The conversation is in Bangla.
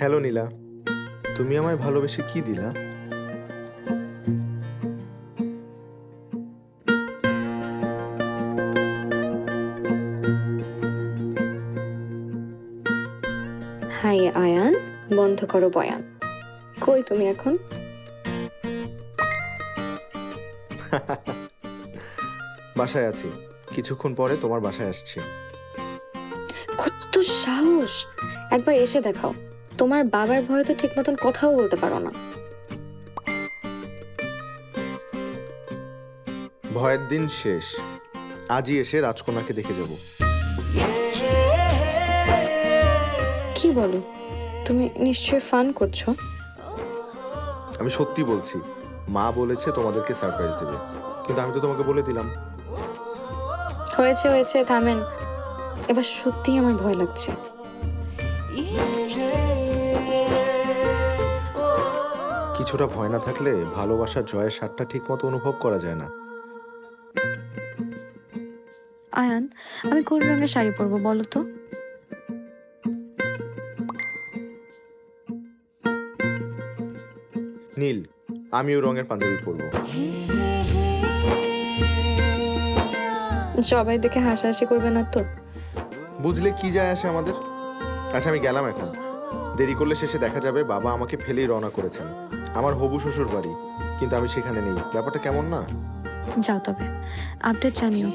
হ্যালো নীলা, তুমি আমায় ভালোবেসে কি দিলা? হাই আয়ান, বন্ধ করো বয়ান। কই তুমি এখন? বাসায় আছি, কিছুক্ষণ পরে তোমার বাসায় আসছি। কত সাহস! একবার এসে দেখাও। তোমার বাবার ভয়ে তো ঠিক মতন কথাও বলতে পারো না। ভয়ের দিন শেষ, আজই এসে রাজকন্যাকে দেখে যাব। কি বলো? তুমি নিশ্চয়ই ফান করছো। আমি সত্যি বলছি, মা বলেছে তোমাদেরকে সারপ্রাইজ দেবে, কিন্তু আমি তো তোমাকে বলে দিলাম। হয়েছে হয়েছে, থামেন। এবার সত্যিই আমার ভয় লাগছে। কিছুটা ভয় না থাকলে ভালোবাসার জয়ের স্বাদটা ঠিক মতো অনুভব করা যায় না। আয়ান, আমি কোন রঙের শাড়ি পরবো বলো তো? নীল, আমিও রঙের পাঞ্জাবি পরবো। সবাই দেখে হাসাহাসি করবে না তো? বুঝলে কি যায় আসে আমাদের। আচ্ছা আমি গেলাম এখন, দেরি করলে শেষে দেখা যাবে বাবা আমাকে ফেলেই রওনা করেছেন আমার হবু শ্বশুর বাড়ি, কিন্তু আমি সেখানে নেই। ব্যাপারটা কেমন না? যাও তবে, আপডেট জানিও।